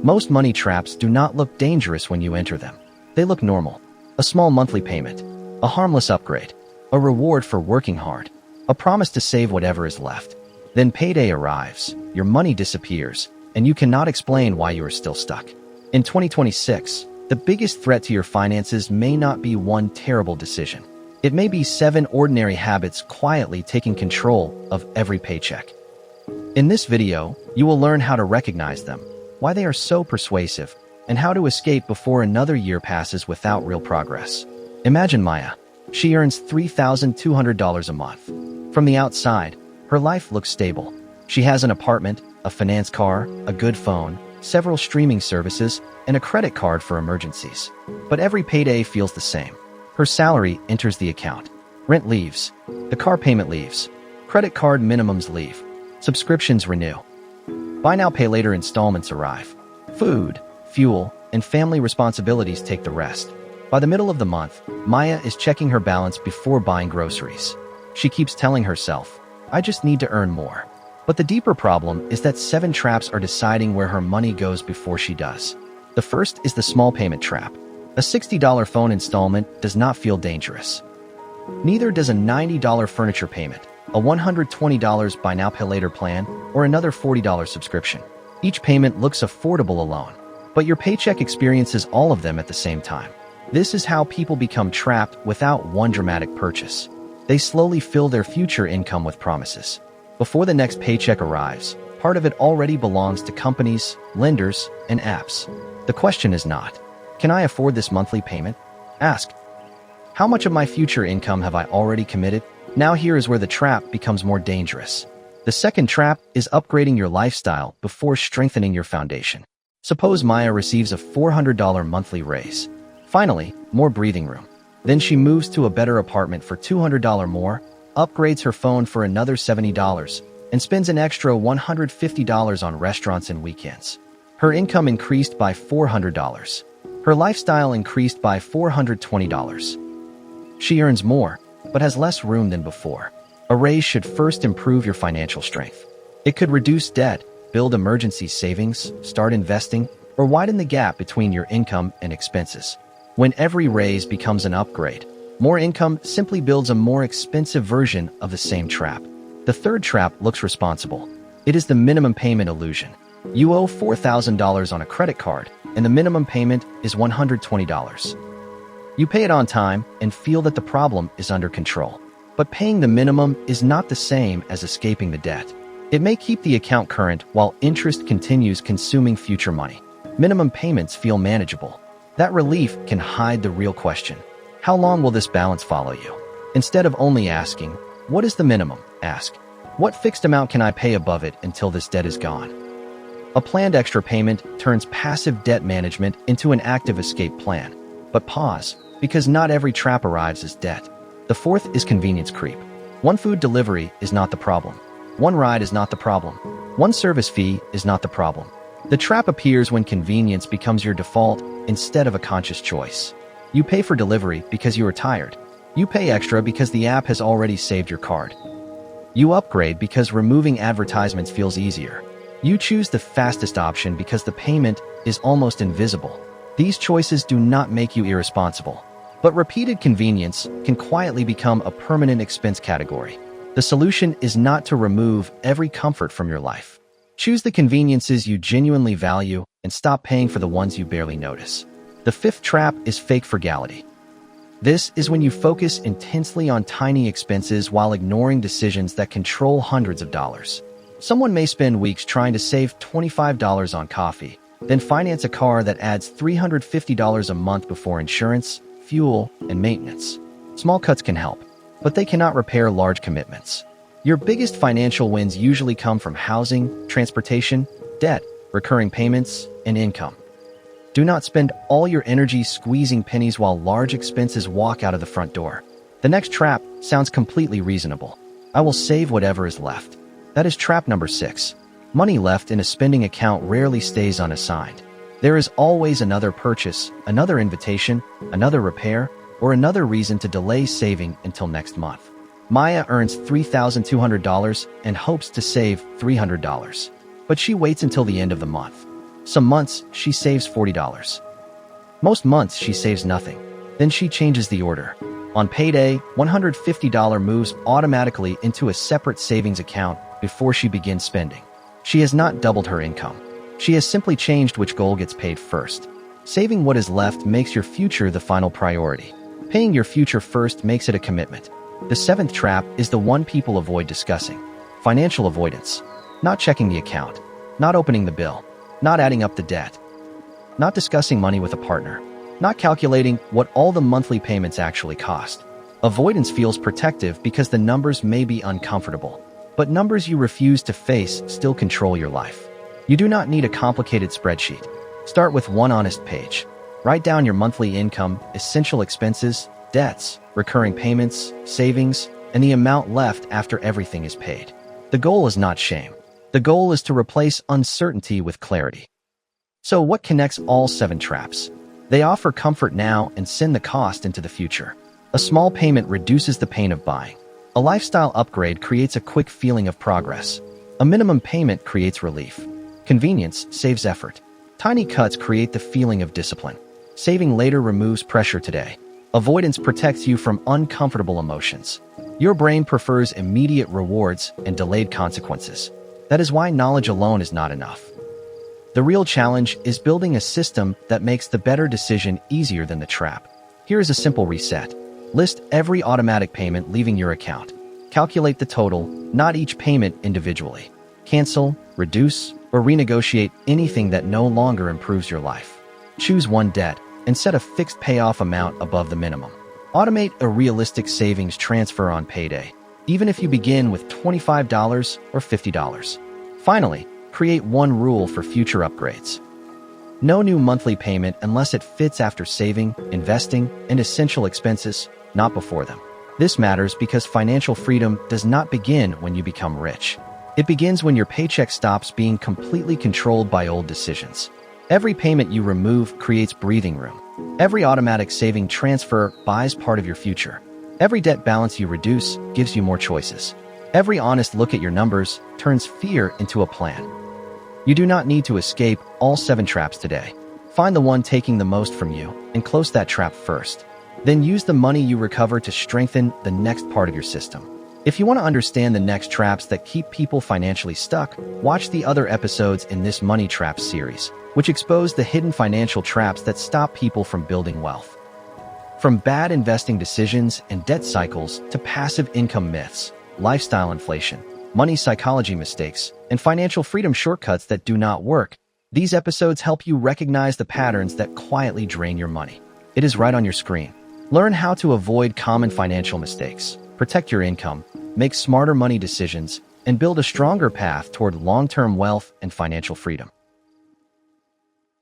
Most money traps do not look dangerous when you enter them. They look normal. A small monthly payment, a harmless upgrade, a reward for working hard, a promise to save whatever is left. Then payday arrives, your money disappears, and you cannot explain why you are still stuck. In 2026, the biggest threat to your finances may not be one terrible decision. It may be 7 ordinary habits quietly taking control of every paycheck. In this video, you will learn how to recognize them, why they are so persuasive, and how to escape before another year passes without real progress. Imagine Maya. She earns $3,200 a month. From the outside, her life looks stable. She has an apartment, a finance car, a good phone, several streaming services, and a credit card for emergencies. But every payday feels the same. Her salary enters the account. Rent leaves. The car payment leaves. Credit card minimums leave. Subscriptions renew. Buy now, pay later installments arrive. Food, fuel, and family responsibilities take the rest. By the middle of the month, Maya is checking her balance before buying groceries. She keeps telling herself, "I just need to earn more." But the deeper problem is that 7 traps are deciding where her money goes before she does. The first is the small payment trap. A $60 phone installment does not feel dangerous. Neither does a $90 furniture payment, a $120 buy now pay later plan, or another $40 subscription. Each payment looks affordable alone, but your paycheck experiences all of them at the same time. This is how people become trapped without one dramatic purchase. They slowly fill their future income with promises. Before the next paycheck arrives, part of it already belongs to companies, lenders, and apps. The question is not, "Can I afford this monthly payment?" Ask, "How much of my future income have I already committed?" Now here is where the trap becomes more dangerous. The second trap is upgrading your lifestyle before strengthening your foundation. Suppose Maya receives a $400 monthly raise. Finally, more breathing room. Then she moves to a better apartment for $200 more, upgrades her phone for another $70, and spends an extra $150 on restaurants and weekends. Her income increased by $400. Her lifestyle increased by $420. She earns more, but has less room than before. A raise should first improve your financial strength. It could reduce debt, build emergency savings, start investing, or widen the gap between your income and expenses. When every raise becomes an upgrade, more income simply builds a more expensive version of the same trap. The third trap looks responsible. It is the minimum payment illusion. You owe $4,000 on a credit card, and the minimum payment is $120. You pay it on time and feel that the problem is under control. But paying the minimum is not the same as escaping the debt. It may keep the account current while interest continues consuming future money. Minimum payments feel manageable. That relief can hide the real question. How long will this balance follow you? Instead of only asking, "What is the minimum?" ask, "What fixed amount can I pay above it until this debt is gone?" A planned extra payment turns passive debt management into an active escape plan. But pause, because not every trap arrives as debt. The fourth is convenience creep. One food delivery is not the problem. One ride is not the problem. One service fee is not the problem. The trap appears when convenience becomes your default instead of a conscious choice. You pay for delivery because you are tired. You pay extra because the app has already saved your card. You upgrade because removing advertisements feels easier. You choose the fastest option because the payment is almost invisible. These choices do not make you irresponsible, but repeated convenience can quietly become a permanent expense category. The solution is not to remove every comfort from your life. Choose the conveniences you genuinely value and stop paying for the ones you barely notice. The fifth trap is fake frugality. This is when you focus intensely on tiny expenses while ignoring decisions that control hundreds of dollars. Someone may spend weeks trying to save $25 on coffee, then finance a car that adds $350 a month before insurance, fuel, and maintenance. Small cuts can help, but they cannot repair large commitments. Your biggest financial wins usually come from housing, transportation, debt, recurring payments, and income. Do not spend all your energy squeezing pennies while large expenses walk out of the front door. The next trap sounds completely reasonable. I will save whatever is left. That is trap number 6. Money left in a spending account rarely stays unassigned. There is always another purchase, another invitation, another repair, or another reason to delay saving until next month. Maya earns $3,200 and hopes to save $300, but she waits until the end of the month. Some months, she saves $40. Most months, she saves nothing. Then she changes the order. On payday, $150 moves automatically into a separate savings account before she begins spending. She has not doubled her income. She has simply changed which goal gets paid first. Saving what is left makes your future the final priority. Paying your future first makes it a commitment. The seventh trap is the one people avoid discussing. Financial avoidance. Not checking the account. Not opening the bill. Not adding up the debt. Not discussing money with a partner. Not calculating what all the monthly payments actually cost. Avoidance feels protective because the numbers may be uncomfortable, but numbers you refuse to face still control your life. You do not need a complicated spreadsheet. Start with one honest page. Write down your monthly income, essential expenses, debts, recurring payments, savings, and the amount left after everything is paid. The goal is not shame. The goal is to replace uncertainty with clarity. So what connects all 7 traps? They offer comfort now and send the cost into the future. A small payment reduces the pain of buying. A lifestyle upgrade creates a quick feeling of progress. A minimum payment creates relief. Convenience saves effort. Tiny cuts create the feeling of discipline. Saving later removes pressure today. Avoidance protects you from uncomfortable emotions. Your brain prefers immediate rewards and delayed consequences. That is why knowledge alone is not enough. The real challenge is building a system that makes the better decision easier than the trap. Here is a simple reset. List every automatic payment leaving your account. Calculate the total, not each payment individually. Cancel, reduce, or renegotiate anything that no longer improves your life. Choose one debt and set a fixed payoff amount above the minimum. Automate a realistic savings transfer on payday, even if you begin with $25 or $50. Finally, create one rule for future upgrades. No new monthly payment unless it fits after saving, investing, and essential expenses, not before them. This matters because financial freedom does not begin when you become rich. It begins when your paycheck stops being completely controlled by old decisions. Every payment you remove creates breathing room. Every automatic saving transfer buys part of your future. Every debt balance you reduce gives you more choices. Every honest look at your numbers turns fear into a plan. You do not need to escape all 7 traps today. Find the one taking the most from you and close that trap first. Then use the money you recover to strengthen the next part of your system. If you want to understand the next traps that keep people financially stuck, watch the other episodes in this Money Traps series, which expose the hidden financial traps that stop people from building wealth. From bad investing decisions and debt cycles to passive income myths, lifestyle inflation, money psychology mistakes, and financial freedom shortcuts that do not work, these episodes help you recognize the patterns that quietly drain your money. It is right on your screen. Learn how to avoid common financial mistakes, protect your income, make smarter money decisions, and build a stronger path toward long-term wealth and financial freedom.